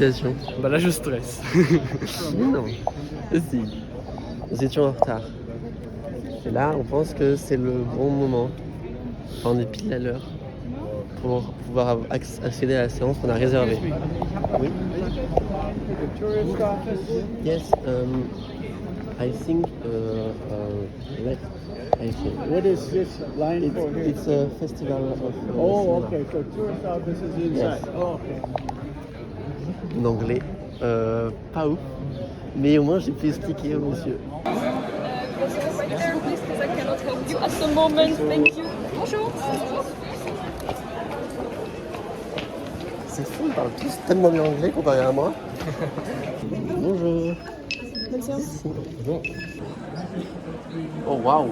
situation? Bah là je stresse. Mais non. Si. Nous étions en retard. Et là, on pense que c'est le bon moment. Enfin, on est pile à l'heure pour pouvoir accéder à la séance qu'on a réservée. Oui. Yes. I think. Right. I think. What is this line for here? It's a festival of. Oh, cinema. okay. So tourist office is inside. Yes. Oh, okay. D'anglais, pas ouf. Mais au moins, j'ai pu expliquer au monsieur. Because I cannot help you at the moment. Thank you. Bonjour. C'est fou, ils parlent tous tellement bien anglais comparé à moi. Bonjour. Bonne séance. Bon. Oh waouh.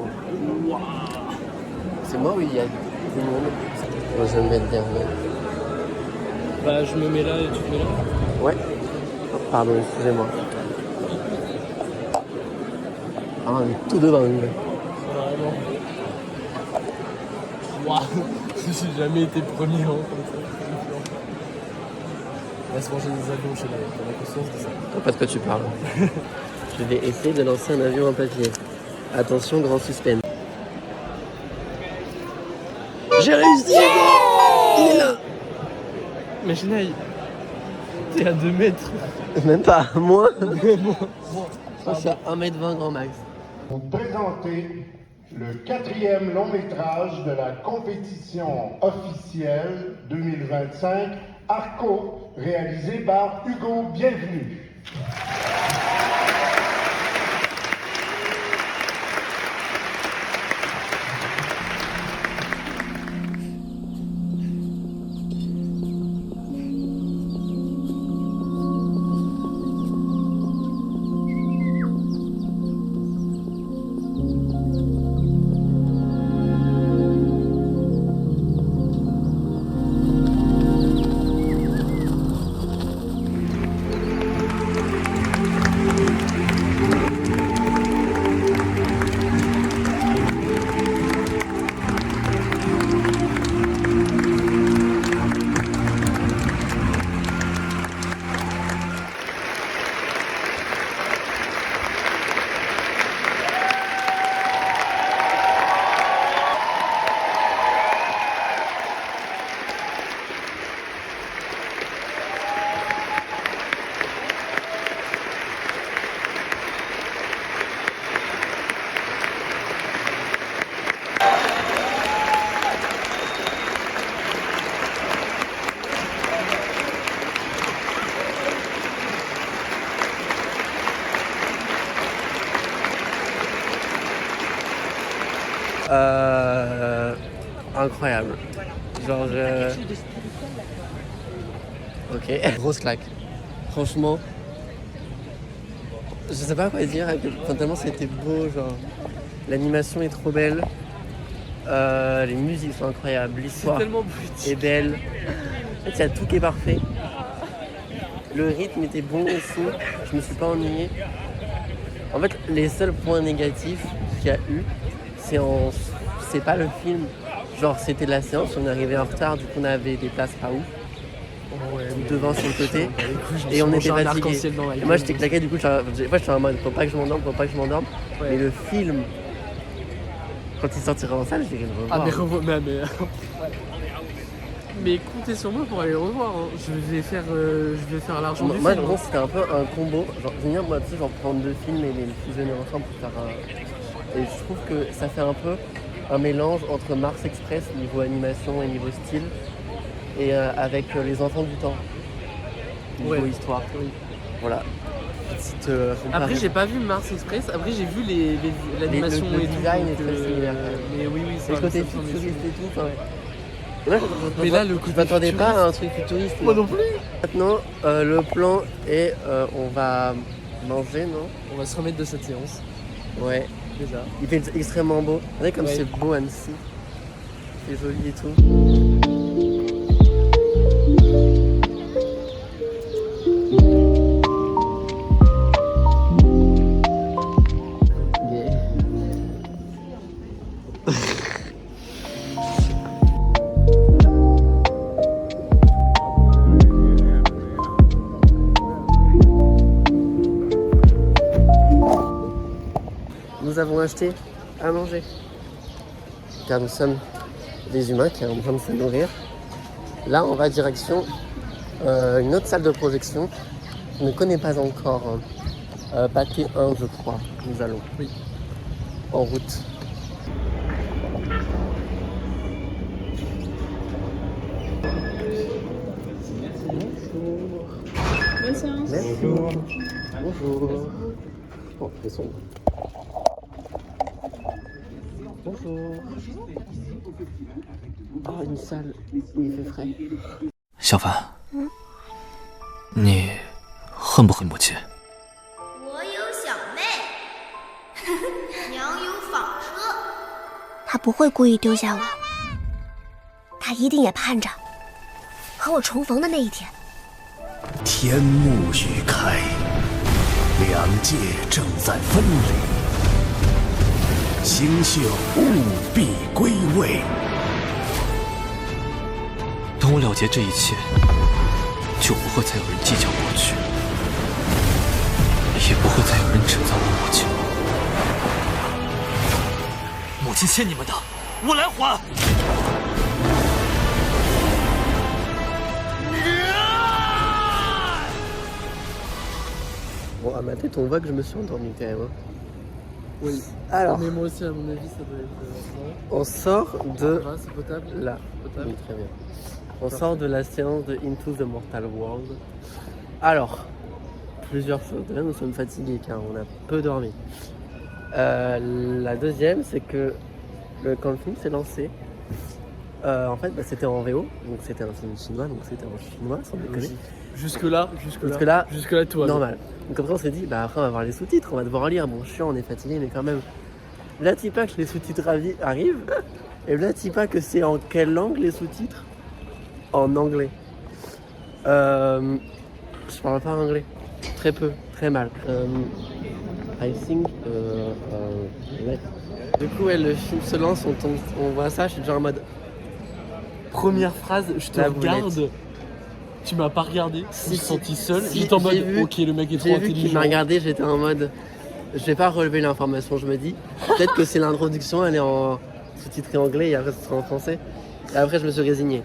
C'est moi ou il y a du monde? Moi, je vais me mettre dernier. Bah je me mets là et tu te mets là. Ouais. Oh, pardon, excusez-moi. Ah, on est tous deux dans une. Vraiment. Waouh. J'ai jamais été premier comme ça. On va se manger des avions chez la conscience de ça. Je sais pas de quoi tu parles. Je vais essayer de lancer un avion en papier. Attention, grand suspense. J'ai réussi! Il est là! Mais Genaï, t'es à 2 mètres. Même pas, moi. Je suis à 1m20 grand max. Pour présenter le 4e long métrage de la compétition officielle 2025 Arco, réalisé par Hugo Bienvenu. Incroyable. Genre Ok, grosse claque. Franchement, je sais pas quoi dire, enfin, tellement c'était beau, genre l'animation est trop belle, les musiques sont incroyables, C'est l'histoire tellement brut. est belle. En fait, il y a tout qui est parfait. Le rythme était bon aussi, je me suis pas ennuyé. En fait, les seuls points négatifs qu'il y a eu, c'est pas le film. Genre, c'était de la séance, on est arrivé en retard, du coup on avait des places pas ouf. Ouais, Devant sur le côté. je me Et suis on mangé était un fatigués. arc-en-ciel dans la Et gueule. moi j'étais claqué, du coup j'étais en mode faut pas que je m'endorme. Ouais. Mais le film, quand il sortira en salle, je vais le revoir. Ah mais mais comptez sur moi pour aller le revoir. Hein. Je vais faire l'argent du Moi, film. je pense que c'était un peu un combo. Genre, venir, moi, tu sais, genre prendre deux films et les fusionner ensemble pour faire un. Et je trouve que ça fait un peu un mélange entre Mars Express, niveau animation et niveau style, et avec Les Enfants du Temps, niveau Ouais. histoire. Oui. Voilà. Petite Après, comparaison. j'ai pas vu Mars Express. Après, j'ai vu l'animation le et tout. design donc, est très similaire. Mais oui, c'est Le vrai, côté ça ressemble futuriste aussi. et tout. Enfin, ouais. Et moi, Mais là, le je côté m'attendais pas futuriste- à un truc futuriste. Moi non plus. Maintenant, le plan est on va manger, non? On va se remettre de cette séance Ouais. déjà. Il fait extrêmement beau. Regardez comme Ouais. c'est beau Annecy. C'est joli et tout. nous avons acheté à manger. Car nous sommes des humains qui ont besoin de se nourrir. Là, on va direction une autre salle de projection. Je ne connais pas encore. Pathé 1, je crois. Nous allons. Oui. En route. Bonne séance. Merci. Bonjour. Oh, c'est sombre. Bonjour. Oh, une salle où il fait frais. 小凡，你恨不恨母亲？我有小妹，娘有纺车。他不会故意丢下我，他一定也盼着和我重逢的那一天。天幕欲开，两界正在分离，星宿务必归位。等我了结这一切，就不会再有人计较过去，也不会再有人指责我母亲。母亲欠你们的，我来还。Bon, à ma tête, on voit que je me suis endormi quand même. Oui. Alors, Mais moi aussi, à mon avis, ça doit être. on sort de Ça va, c'est potable. là. Potable. Oui, très bien. On sort de la séance de Into the Mortal World. Alors, plusieurs choses. Déjà, nous sommes fatigués car on a peu dormi. La deuxième, c'est que quand le film s'est lancé, en fait, c'était en VO, donc c'était un film chinois, donc c'était en chinois, sans déconner. Jusque-là, tout va bien. Normal. Donc après, on s'est dit, bah après, on va voir les sous-titres, on va devoir lire. Bon, chiant, on est fatigué, mais quand même. Là, tu pas que les sous-titres arrivent, et là, tu pas que c'est en quelle langue les sous-titres? En anglais. Je parle pas anglais. Très peu, très mal. I think. Ouais. Du coup, ouais, le film se lance, on voit ça, je suis déjà en mode. Première phrase, je te La regarde. boulette. Tu m'as pas regardé, je me suis senti seul. si, J'étais en mode, j'ai vu- ok, le mec est trop J'ai vu qu'il intelligent. m'a regardé, j'étais en mode. Je vais pas relever l'information, je me dis. Peut-être que c'est l'introduction, elle est en sous-titrée anglais et après ce sera en français. Et après, je me suis résigné.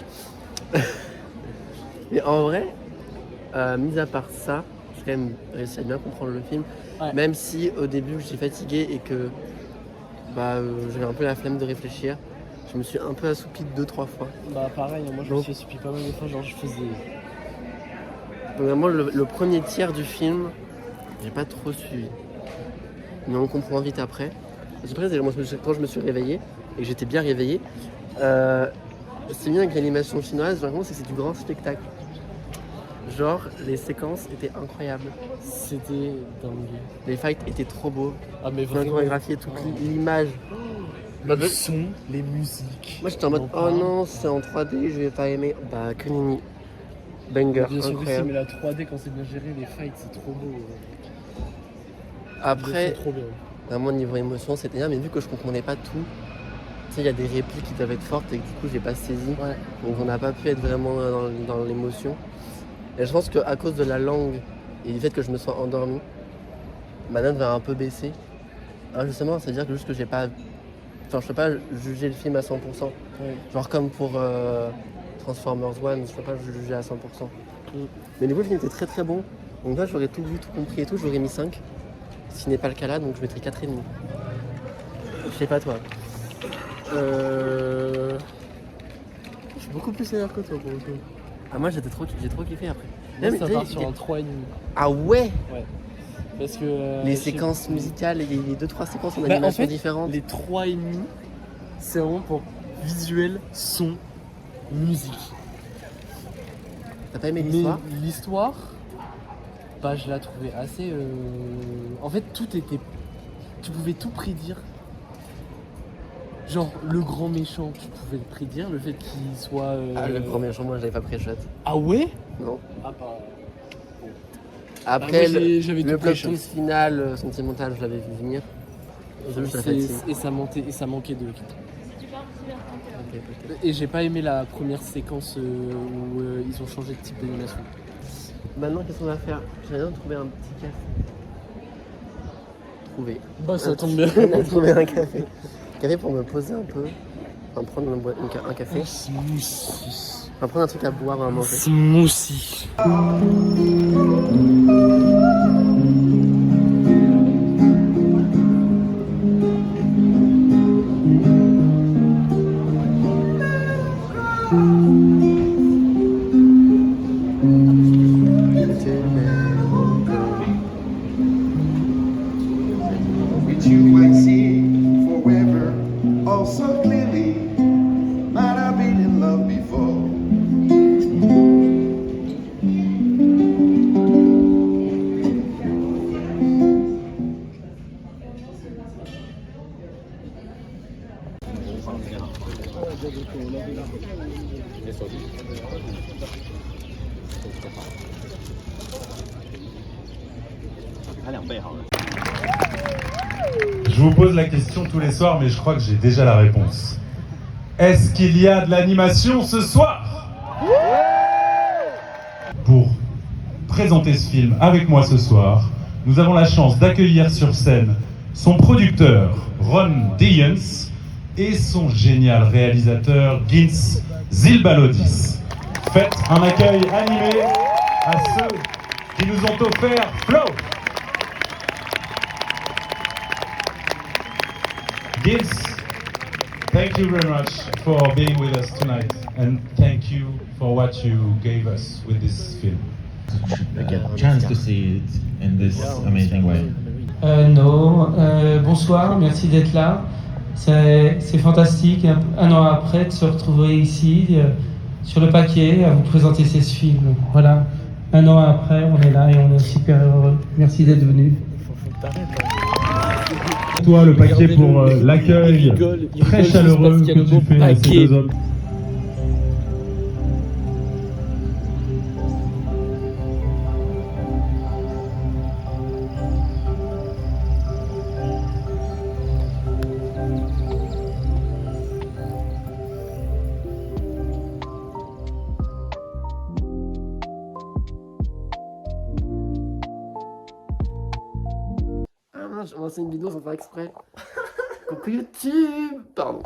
Mais en vrai, mis à part ça, j'ai quand même réussi à bien comprendre le film. Ouais. Même si au début j'étais fatigué et que j'avais un peu la flemme de réfléchir, je me suis un peu assoupi 2-3 fois. Bah, pareil, moi je me Donc- suis assoupi pas mal de fois, genre je faisais. Donc vraiment le premier tiers du film, j'ai pas trop suivi. Mais on comprend vite après. Après, quand je me suis réveillé, et que j'étais bien réveillé, c'est bien avec l'animation chinoise, j'ai l'impression que c'est du grand spectacle. Genre, les séquences étaient incroyables. C'était dingue. Les fights étaient trop beaux. Ah, mais La vraiment. chorégraphie et tout, l'image. Le son, les musiques. Moi j'étais en mode, oh non, c'est en 3D, je vais pas aimer. Bah, que nenni. Banger, Bien sûr aussi, incroyable. mais la 3D quand c'est bien géré, les fights c'est trop beau. Après, Ils le font trop bien. vraiment niveau émotion, c'était bien, mais vu que je comprenais pas tout, tu sais, il y a des répliques qui doivent être fortes et que du coup, j'ai pas saisi. Ouais. Donc, on n'a pas pu être vraiment dans l'émotion. Et je pense qu'à cause de la langue et du fait que je me sois endormi, ma note va un peu baisser. Justement, c'est-à-dire que juste que j'ai pas. Enfin, je peux pas juger le film à 100%. Ouais. Genre comme pour Transformers One, je peux pas le juger à 100%. Mais du coup, le film était très très bon. Donc là, j'aurais tout vu, tout compris et tout, j'aurais mis 5. Ce qui n'est pas le cas là, donc je mettrais 4,5. Je sais pas toi. Je suis beaucoup plus sévère que toi pour le coup. Ah moi j'ai trop kiffé après. Moi, Même, ça tu sais, part sur un 3,5. Ah ouais. Parce que. Les je sais- séquences musicales, les 2-3 séquences en Bah, animation en fait, différentes. Les 3,5, c'est vraiment pour visuel, son, musique. T'as pas aimé Mais l'histoire? l'histoire, bah, je la trouvais assez. En fait, tout était. Tu pouvais tout prédire. Genre, le grand méchant, tu pouvais le prédire, le fait qu'il soit. Le premier jour, moi j'avais pas pris shot. Ah ouais? Non. Ah bah. Après, moi, j'avais le tout plot pris shot. twist final sentimental, je l'avais vu venir. Juste la fatigue. Et ça manquait de. Ok, peut-être. Et j'ai pas aimé la première séquence où ils ont changé de type d'animation. Maintenant, qu'est-ce qu'on va faire? J'aimerais bien trouver un petit café. trouvé. Bah ça tombe bien. On a trouvé un café. Café pour me poser un peu. On va prendre un café. Smoothie. On va prendre un truc à boire ou à manger. Smoothie. Which you might see forever, also clearly. Might have been in love before. Je vous pose la question tous les soirs, mais je crois que j'ai déjà la réponse. Est-ce qu'il y a de l'animation ce soir? Pour présenter ce film avec moi ce soir, nous avons la chance d'accueillir sur scène son producteur Ron Deyens et son génial réalisateur Gins Zilbalodis. Faites un accueil animé à ceux qui nous ont offert Flow. Gins, thank you very much for being with us tonight, and thank you for what you gave us with this film. Chance to see it in this amazing way. Bonsoir, merci d'être là. C'est fantastique, un an après, de se retrouver ici, sur le paquet, à vous présenter ce film. Voilà, un an après, on est là et on est super heureux. Merci d'être venu. Toi, le paquet, pour l'accueil très chaleureux que tu fais à ces deux hommes. Ah mince, j'ai lancé une vidéo sans faire exprès. Coucou YouTube. Pardon.